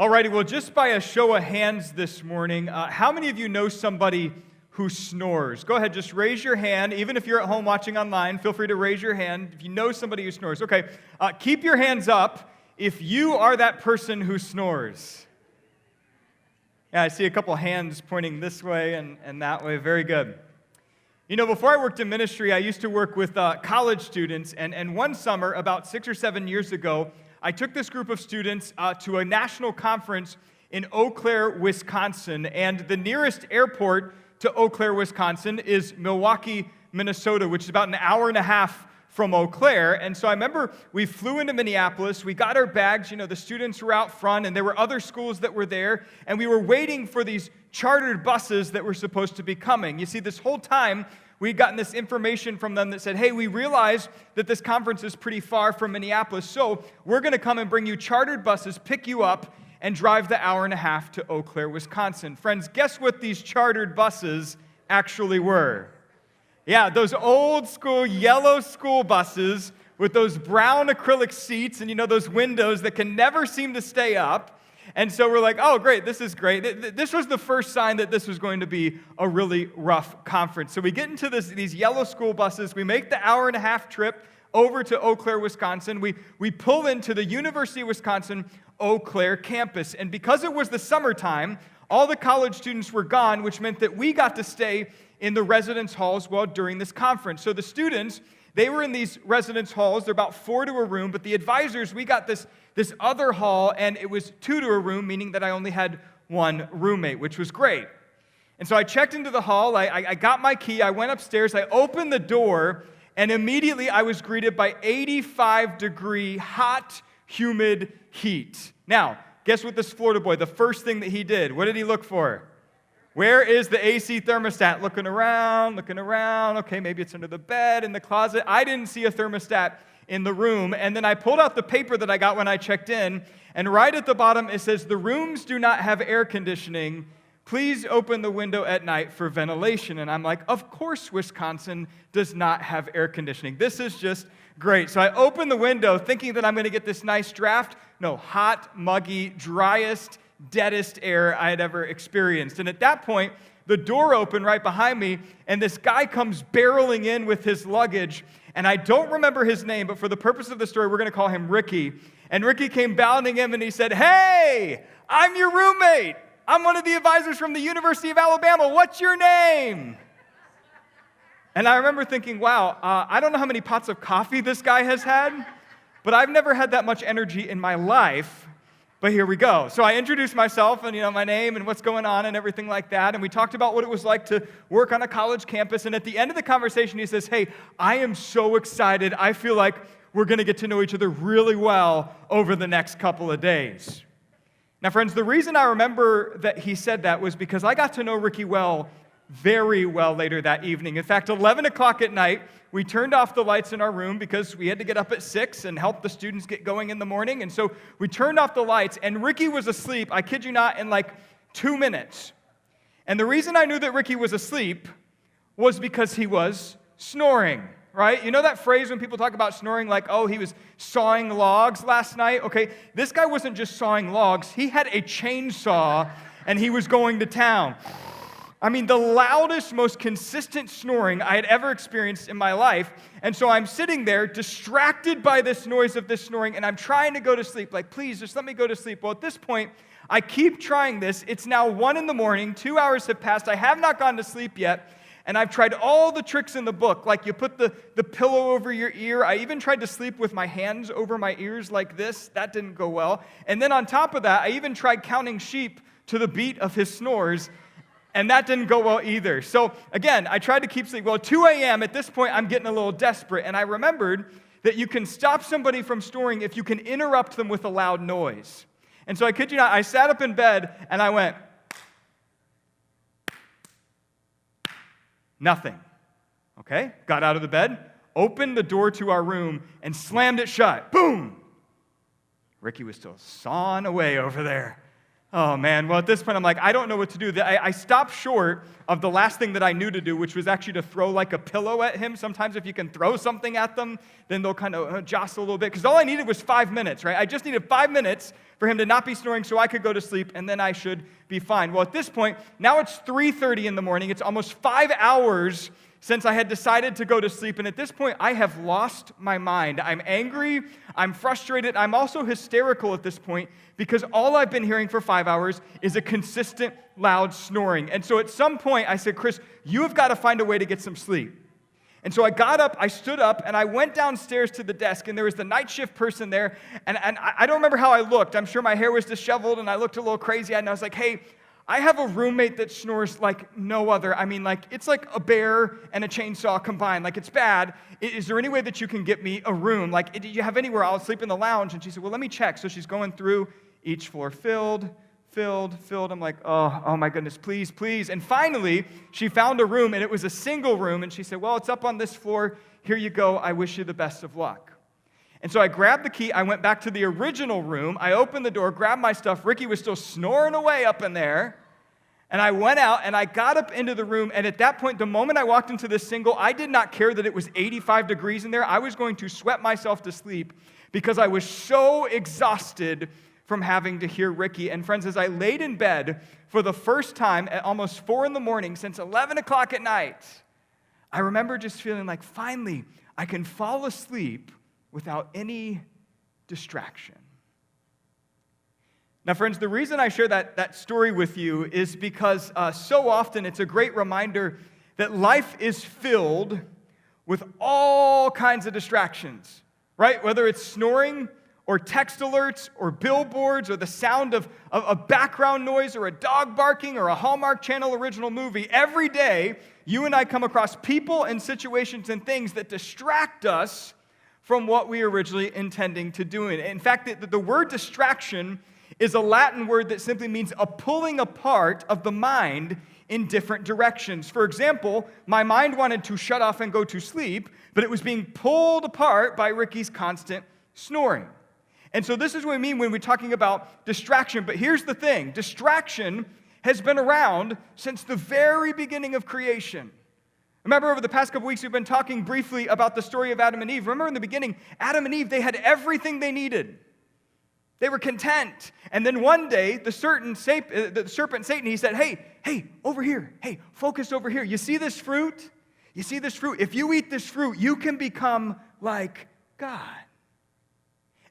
Alrighty, well, just by a show of hands this morning, how many of you know somebody who snores? Go ahead, just raise your hand. Even if you're at home watching online, feel free to raise your hand if you know somebody who snores. Okay, keep your hands up if you are that person who snores. Yeah, I see a couple hands pointing this way and that way. Very good. You know, before I worked in ministry, I used to work with college students, and one summer, about 6 or 7 years ago, I took this group of students to a national conference in Eau Claire, Wisconsin, and the nearest airport to Eau Claire, Wisconsin is Milwaukee, Minnesota, which is about an hour and a half from Eau Claire. And so I remember we flew into Minneapolis, we got our bags, you know, the students were out front, and there were other schools that were there, and we were waiting for these chartered buses that were supposed to be coming. You see, this whole time, we'd gotten this information from them that said, hey, we realize that this conference is pretty far from Minneapolis, so we're going to come and bring you chartered buses, pick you up, and drive the hour and a half to Eau Claire, Wisconsin. Friends, guess what these chartered buses actually were? Yeah, those old school yellow school buses with those brown acrylic seats and, you know, those windows that can never seem to stay up. And so we're like, oh, great, this is great. This was the first sign that this was going to be a really rough conference. So we get into these yellow school buses. We make the hour and a half trip over to Eau Claire, Wisconsin. We pull into the University of Wisconsin Eau Claire campus. And because it was the summertime, all the college students were gone, which meant that we got to stay in the residence halls while during this conference. So the students, they were in these residence halls. They're about 4 to a room, but the advisors, we got this other hall, and it was 2 to a room, meaning that I only had one roommate, which was great. And so I checked into the hall, I got my key, I went upstairs, I opened the door, and immediately I was greeted by 85-degree, hot, humid heat. Now, guess what this Florida boy, the first thing that he did, what did he look for? Where is the AC thermostat? Looking around, okay, maybe it's under the bed, in the closet. I didn't see a thermostat in the room, and then I pulled out the paper that I got when I checked in, and right at the bottom it says, the rooms do not have air conditioning. Please open the window at night for ventilation. And I'm like, of course Wisconsin does not have air conditioning. This is just great. So I open the window thinking that I'm going to get this nice draft. No, hot, muggy, driest, deadest air I had ever experienced. And at that point, the door opened right behind me, and this guy comes barreling in with his luggage, and I don't remember his name, but for the purpose of the story, we're going to call him Ricky. And Ricky came bounding in, and he said, hey, I'm your roommate. I'm one of the advisors from the University of Alabama. What's your name? And I remember thinking, wow, I don't know how many pots of coffee this guy has had, but I've never had that much energy in my life. But here we go. So I introduced myself and, you know, my name and what's going on and everything like that. And we talked about what it was like to work on a college campus. And at the end of the conversation, he says, hey, I am so excited. I feel like we're going to get to know each other really well over the next couple of days. Now, friends, the reason I remember that he said that was because I got to know Ricky very well later that evening. In fact, 11 o'clock at night, we turned off the lights in our room because we had to get up at 6 and help the students get going in the morning. And so we turned off the lights, and Ricky was asleep, I kid you not, in like 2 minutes. And the reason I knew that Ricky was asleep was because he was snoring, right? You know that phrase when people talk about snoring, like, oh, he was sawing logs last night? Okay, this guy wasn't just sawing logs. He had a chainsaw, and he was going to town. I mean, the loudest, most consistent snoring I had ever experienced in my life. And so I'm sitting there distracted by this noise of this snoring, and I'm trying to go to sleep. Like, please, just let me go to sleep. Well, at this point, I keep trying this. It's now 1 in the morning. 2 hours have passed. I have not gone to sleep yet. And I've tried all the tricks in the book. Like, you put the pillow over your ear. I even tried to sleep with my hands over my ears like this. That didn't go well. And then on top of that, I even tried counting sheep to the beat of his snores. And that didn't go well either. So again, I tried to keep sleep. Well, 2 a.m., at this point, I'm getting a little desperate. And I remembered that you can stop somebody from snoring if you can interrupt them with a loud noise. And so I kid you not, I sat up in bed and I went, nothing. Okay, got out of the bed, opened the door to our room, and slammed it shut. Boom! Ricky was still sawing away over there. Oh, man. Well, at this point, I'm like, I don't know what to do. I stopped short of the last thing that I knew to do, which was actually to throw like a pillow at him. Sometimes if you can throw something at them, then they'll kind of jostle a little bit. Because all I needed was 5 minutes, right? I just needed 5 minutes for him to not be snoring so I could go to sleep, and then I should be fine. Well, at this point, now it's 3:30 in the morning. It's almost 5 hours since I had decided to go to sleep, and at this point, I have lost my mind. I'm angry, I'm frustrated, I'm also hysterical at this point because all I've been hearing for 5 hours is a consistent, loud snoring. And so at some point, I said, Chris, you have got to find a way to get some sleep. And so I got up, I stood up, and I went downstairs to the desk, and there was the night shift person there, and I don't remember how I looked. I'm sure my hair was disheveled, and I looked a little crazy, and I was like, hey, I have a roommate that snores like no other. I mean, like, it's like a bear and a chainsaw combined. Like, it's bad. Is there any way that you can get me a room? Like, do you have anywhere? I'll sleep in the lounge. And she said, well, let me check. So she's going through each floor, filled. I'm like, oh my goodness, please. And finally, she found a room, and it was a single room. And she said, well, it's up on this floor. Here you go. I wish you the best of luck. And so I grabbed the key, I went back to the original room, I opened the door, grabbed my stuff, Ricky was still snoring away up in there, and I went out and I got up into the room, and at that point, the moment I walked into this single, I did not care that it was 85 degrees in there. I was going to sweat myself to sleep because I was so exhausted from having to hear Ricky. And friends, as I laid in bed for the first time at almost 4 in the morning since 11 o'clock at night, I remember just feeling like finally I can fall asleep without any distraction. Now, friends, the reason I share that story with you is because so often it's a great reminder that life is filled with all kinds of distractions, right? Whether it's snoring or text alerts or billboards or the sound of a background noise or a dog barking or a Hallmark Channel original movie, every day you and I come across people and situations and things that distract us from what we were originally intending to do. In fact, the word distraction is a Latin word that simply means a pulling apart of the mind in different directions. For example, my mind wanted to shut off and go to sleep, but it was being pulled apart by Ricky's constant snoring. And so this is what we mean when we're talking about distraction. But here's the thing. Distraction has been around since the very beginning of creation. Remember, over the past couple weeks, we've been talking briefly about the story of Adam and Eve. Remember in the beginning, Adam and Eve, they had everything they needed. They were content. And then one day, the serpent Satan, he said, hey, over here. Hey, focus over here. You see this fruit? You see this fruit? If you eat this fruit, you can become like God.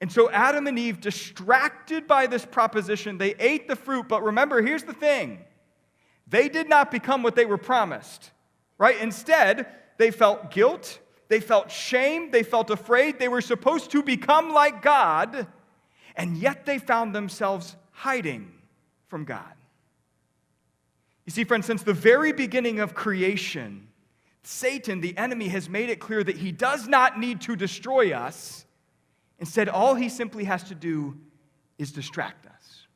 And so Adam and Eve, distracted by this proposition, they ate the fruit. But remember, here's the thing. They did not become what they were promised. Right? Instead, they felt guilt, they felt shame, they felt afraid. They were supposed to become like God, and yet they found themselves hiding from God. You see, friends, since the very beginning of creation, Satan, the enemy, has made it clear that he does not need to destroy us. Instead, all he simply has to do is distract us.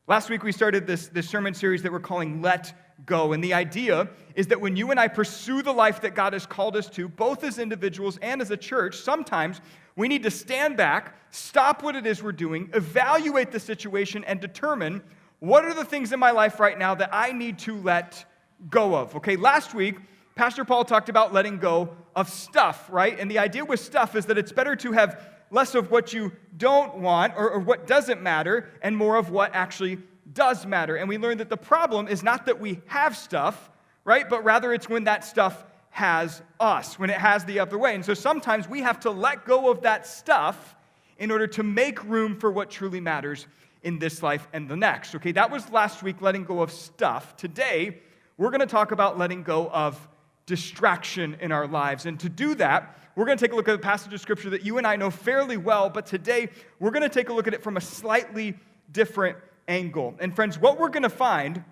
Last week, we started this sermon series that we're calling Let Go. And the idea is that when you and I pursue the life that God has called us to, both as individuals and as a church, sometimes we need to stand back, stop what it is we're doing, evaluate the situation, and determine what are the things in my life right now that I need to let go of. Okay, last week, Pastor Paul talked about letting go of stuff, right? And the idea with stuff is that it's better to have less of what you don't want or what doesn't matter and more of what actually does matter. And we learned that the problem is not that we have stuff, right? But rather it's when that stuff has us, when it has the other way. And so sometimes we have to let go of that stuff in order to make room for what truly matters in this life and the next. Okay, that was last week, letting go of stuff. Today, we're going to talk about letting go of distraction in our lives. And to do that, we're going to take a look at a passage of Scripture that you and I know fairly well, but today we're going to take a look at it from a slightly different angle. And friends, what we're going to find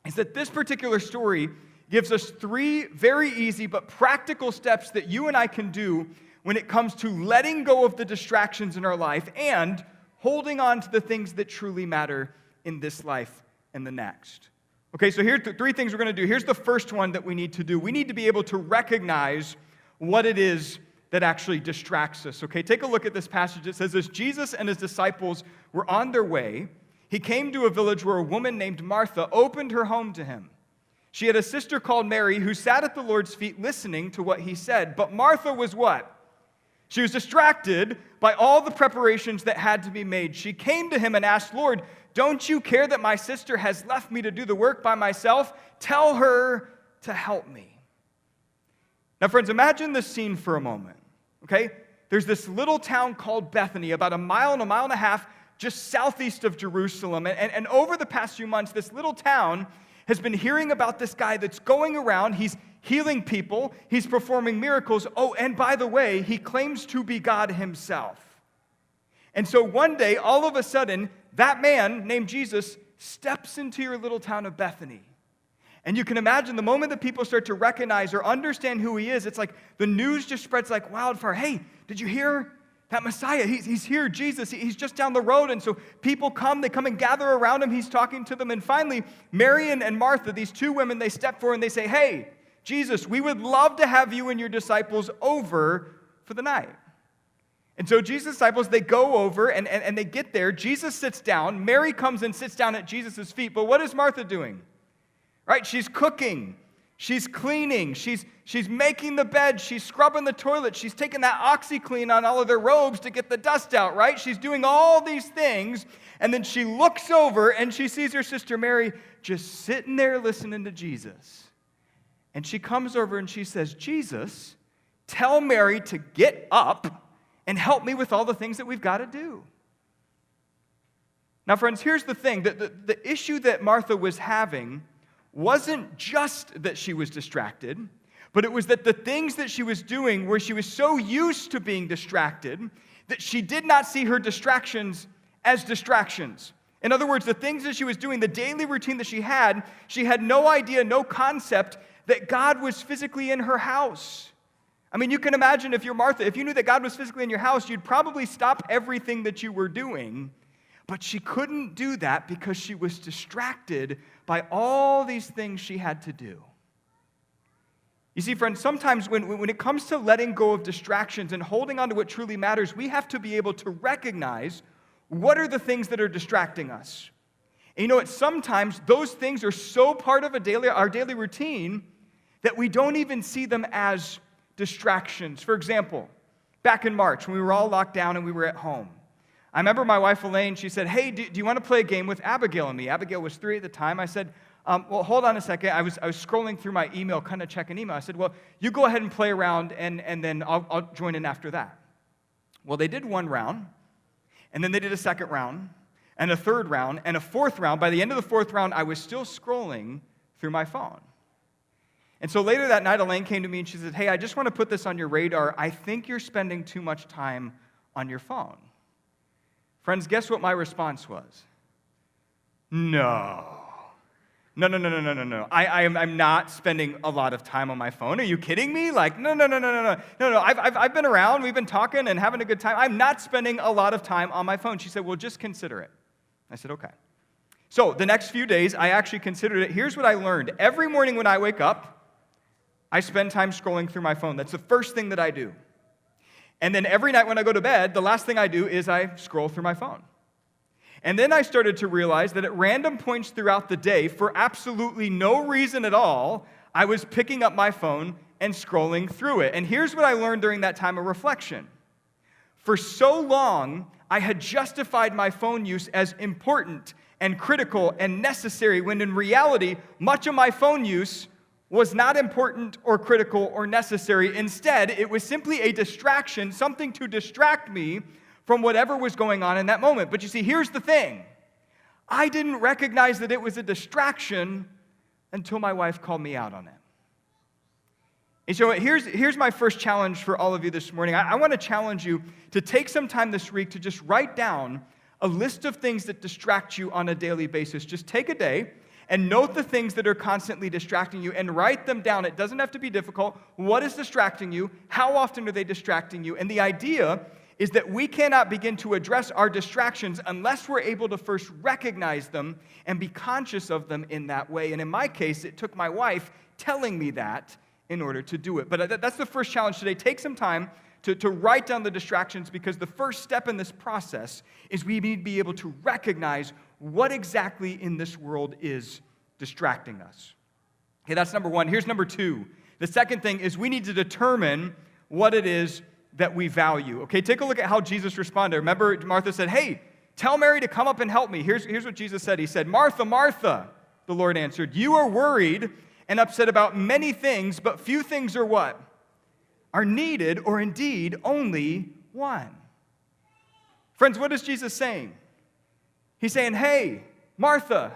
is that this particular story gives us 3 very easy but practical steps that you and I can do when it comes to letting go of the distractions in our life and holding on to the things that truly matter in this life and the next. Okay, so here's the 3 things we're going to do. Here's the first one that we need to do. We need to be able to recognize what it is that actually distracts us. Okay, take a look at this passage. It says, as Jesus and his disciples were on their way, he came to a village where a woman named Martha opened her home to him. She had a sister called Mary who sat at the Lord's feet listening to what he said. But Martha was what? She was distracted by all the preparations that had to be made. She came to him and asked, Lord, don't you care that my sister has left me to do the work by myself? Tell her to help me. Now, friends, imagine this scene for a moment, okay? There's this little town called Bethany, about a mile and a half just southeast of Jerusalem. And over the past few months, this little town has been hearing about this guy that's going around. He's healing people. He's performing miracles. Oh, and by the way, he claims to be God himself. And so one day, all of a sudden, that man named Jesus steps into your little town of Bethany. And you can imagine the moment that people start to recognize or understand who he is, it's like the news just spreads like wildfire. Hey, did you hear that Messiah? He's here, Jesus. He's just down the road. And so people come, they come and gather around him. He's talking to them. And finally, Mary and Martha, these two women, they step forward and they say, hey, Jesus, we would love to have you and your disciples over for the night. And so Jesus' disciples, they go over and they get there. Jesus sits down. Mary comes and sits down at Jesus' feet. But what is Martha doing? Right? She's cooking. She's cleaning. She's making the bed. She's scrubbing the toilet. She's taking that OxyClean on all of their robes to get the dust out, right? She's doing all these things. And then she looks over and she sees her sister Mary just sitting there listening to Jesus. And she comes over and she says, Jesus, tell Mary to get up and help me with all the things that we've got to do. Now, friends, here's the thing. The issue that Martha was having wasn't just that she was distracted, but it was that the things that she was doing where she was so used to being distracted that she did not see her distractions as distractions. In other words, the things that she was doing, the daily routine that she had no idea, no concept that God was physically in her house. I mean, you can imagine if you're Martha, if you knew that God was physically in your house, you'd probably stop everything that you were doing. But she couldn't do that because she was distracted by all these things she had to do. You see, friends, sometimes when it comes to letting go of distractions and holding on to what truly matters, we have to be able to recognize what are the things that are distracting us. And you know what? Sometimes those things are so part of our daily routine that we don't even see them as distractions. For example, back in March when we were all locked down and we were at home, I remember my wife Elaine, she said, hey, do you want to play a game with Abigail and me? Abigail was 3 at the time. I said, well, hold on a second. I was scrolling through my email, kind of checking email. I said, well, you go ahead and play around, and then I'll join in after that. Well, they did one round, and then they did a second round, and a third round, and a fourth round. By the end of the fourth round, I was still scrolling through my phone. And so later that night, Elaine came to me and she said, hey, I just want to put this on your radar. I think you're spending too much time on your phone. Friends, guess what my response was? No. I'm not spending a lot of time on my phone. Are you kidding me? Like, no. I've been around. We've been talking and having a good time. I'm not spending a lot of time on my phone. She said, well, just consider it. I said, okay. So the next few days, I actually considered it. Here's what I learned. Every morning when I wake up, I spend time scrolling through my phone. That's the first thing that I do. And then every night when I go to bed, the last thing I do is I scroll through my phone. And then I started to realize that at random points throughout the day, for absolutely no reason at all, I was picking up my phone and scrolling through it. And here's what I learned during that time of reflection. For so long, I had justified my phone use as important and critical and necessary, when in reality, much of my phone use was not important or critical or necessary. Instead, it was simply a distraction, something to distract me from whatever was going on in that moment. But you see, here's the thing. I didn't recognize that it was a distraction until my wife called me out on it. And so here's my first challenge for all of you this morning. I want to challenge you to take some time this week to just write down a list of things that distract you on a daily basis. Just take a day and note the things that are constantly distracting you and write them down. It doesn't have to be difficult. What is distracting you? How often are they distracting you? And the idea is that we cannot begin to address our distractions unless we're able to first recognize them and be conscious of them in that way. And in my case, it took my wife telling me that in order to do it. But that's the first challenge today. Take some time to write down the distractions, because the first step in this process is we need to be able to recognize what exactly in this world is distracting us. Okay, that's number one. Here's number two. The second thing is we need to determine what it is that we value. Okay, take a look at how Jesus responded. Remember, Martha said, hey, tell Mary to come up and help me. Here's what Jesus said. He said, Martha, Martha, the Lord answered, you are worried and upset about many things, but few things are what? Are needed, or indeed only one. Friends, what is Jesus saying? He's saying, hey, Martha,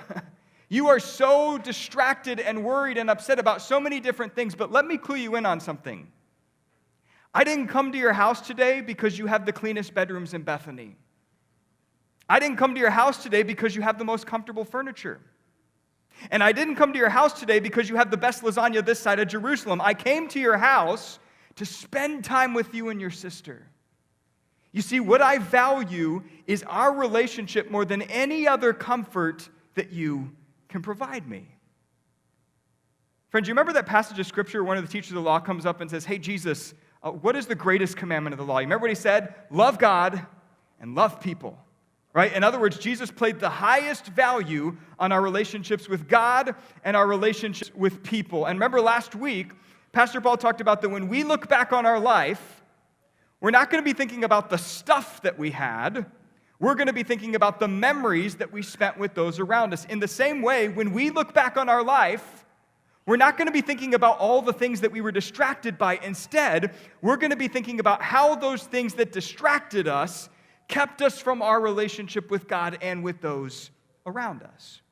you are so distracted and worried and upset about so many different things, but let me clue you in on something. I didn't come to your house today because you have the cleanest bedrooms in Bethany. I didn't come to your house today because you have the most comfortable furniture. And I didn't come to your house today because you have the best lasagna this side of Jerusalem. I came to your house to spend time with you and your sister. You see, what I value is our relationship more than any other comfort that you can provide me. Friends, you remember that passage of Scripture, one of the teachers of the law comes up and says, hey, Jesus, what is the greatest commandment of the law? You remember what he said? Love God and love people, right? In other words, Jesus played the highest value on our relationships with God and our relationships with people. And remember last week, Pastor Paul talked about that when we look back on our life, we're not going to be thinking about the stuff that we had. We're going to be thinking about the memories that we spent with those around us. In the same way, when we look back on our life, we're not going to be thinking about all the things that we were distracted by. Instead, we're going to be thinking about how those things that distracted us kept us from our relationship with God and with those around us.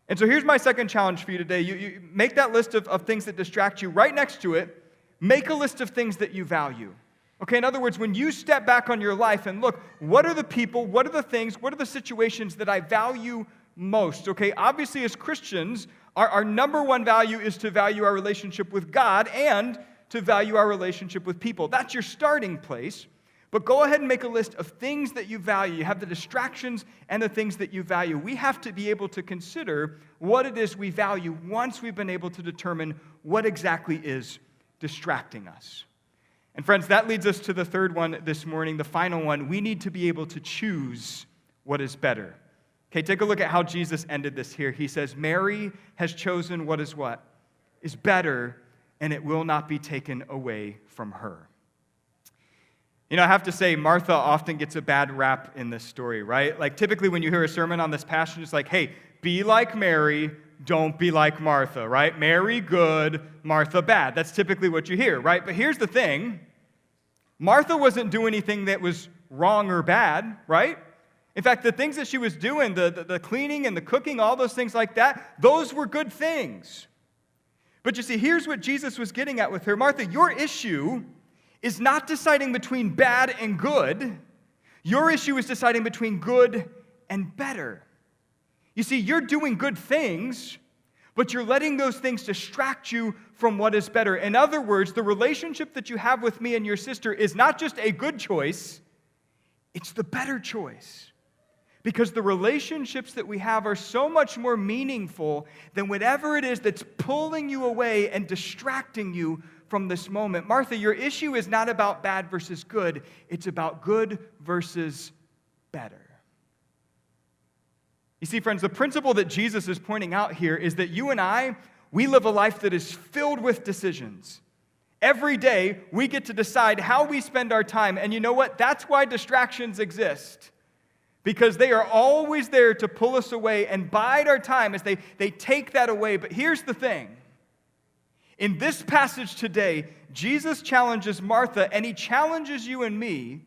And so here's my second challenge for you today. You make that list of things that distract you. Right next to it, make a list of things that you value. Okay, in other words, when you step back on your life and look, what are the people, what are the things, what are the situations that I value most? Okay, obviously as Christians, our number one value is to value our relationship with God and to value our relationship with people. That's your starting place. But go ahead and make a list of things that you value. You have the distractions and the things that you value. We have to be able to consider what it is we value once we've been able to determine what exactly is distracting us. And friends, that leads us to the third one this morning, the final one. We need to be able to choose what is better. Okay, take a look at how Jesus ended this here. He says, Mary has chosen what? Is better, and it will not be taken away from her. You know, I have to say, Martha often gets a bad rap in this story, right? Like, typically when you hear a sermon on this passage, it's like, hey, be like Mary, don't be like Martha, right? Mary, good, Martha, bad. That's typically what you hear, right? But here's the thing. Martha wasn't doing anything that was wrong or bad, right? In fact, the things that she was doing, the cleaning and the cooking, all those things like that, those were good things. But you see, here's what Jesus was getting at with her. Martha, your issue is not deciding between bad and good. Your issue is deciding between good and better. You see, you're doing good things, but you're letting those things distract you from what is better. In other words, the relationship that you have with me and your sister is not just a good choice, it's the better choice. Because the relationships that we have are so much more meaningful than whatever it is that's pulling you away and distracting you from this moment. Martha, your issue is not about bad versus good. It's about good versus better. You see, friends, the principle that Jesus is pointing out here is that you and I, we live a life that is filled with decisions. Every day, we get to decide how we spend our time. And you know what? That's why distractions exist. Because they are always there to pull us away and bide our time as they take that away. But here's the thing. In this passage today, Jesus challenges Martha, and he challenges you and me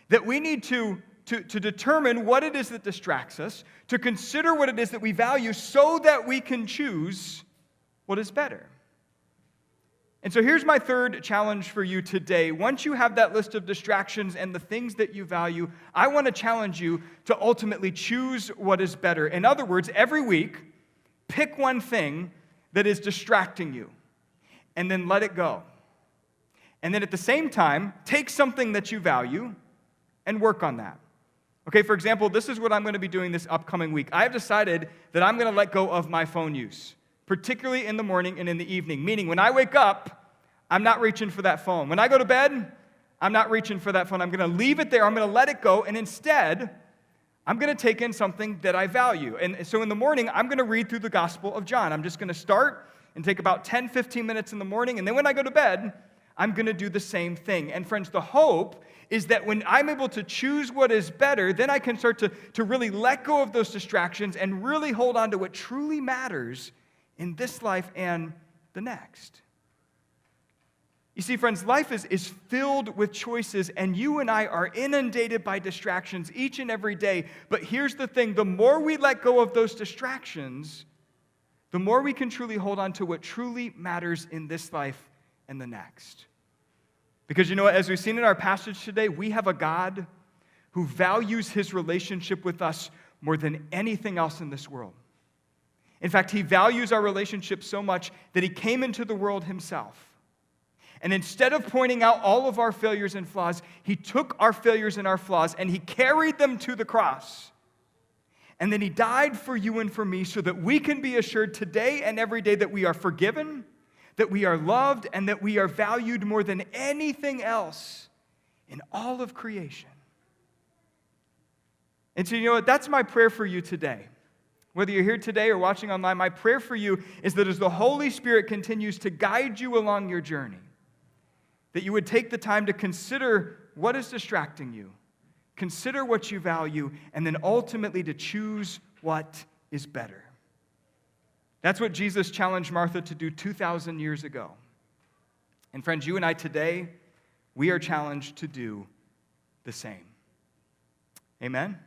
that we need to determine what it is that distracts us, to consider what it is that we value so that we can choose what is better. And so here's my third challenge for you today. Once you have that list of distractions and the things that you value, I want to challenge you to ultimately choose what is better. In other words, every week, pick one thing that is distracting you, and then let it go. And then at the same time, take something that you value and work on that. Okay, for example, this is what I'm going to be doing this upcoming week. I have decided that I'm going to let go of my phone use, particularly in the morning and in the evening. Meaning, when I wake up, I'm not reaching for that phone. When I go to bed, I'm not reaching for that phone. I'm going to leave it there. I'm going to let it go. And instead, I'm going to take in something that I value. And so in the morning, I'm going to read through the Gospel of John. I'm just going to start and take about 10, 15 minutes in the morning. And then when I go to bed, I'm going to do the same thing. And friends, the hope is that when I'm able to choose what is better, then I can start to really let go of those distractions and really hold on to what truly matters in this life and the next. You see, friends, life is filled with choices, and you and I are inundated by distractions each and every day. But here's the thing, the more we let go of those distractions, the more we can truly hold on to what truly matters in this life and the next. Because as we've seen in our passage today, we have a God who values his relationship with us more than anything else in this world. In fact, he values our relationship so much that he came into the world himself. And instead of pointing out all of our failures and flaws, he took our failures and our flaws and he carried them to the cross. And then he died for you and for me so that we can be assured today and every day that we are forgiven, that we are loved, and that we are valued more than anything else in all of creation. And so you know what? That's my prayer for you today. Whether you're here today or watching online, my prayer for you is that as the Holy Spirit continues to guide you along your journey, that you would take the time to consider what is distracting you, consider what you value, and then ultimately to choose what is better. That's what Jesus challenged Martha to do 2,000 years ago. And friends, you and I today, we are challenged to do the same. Amen?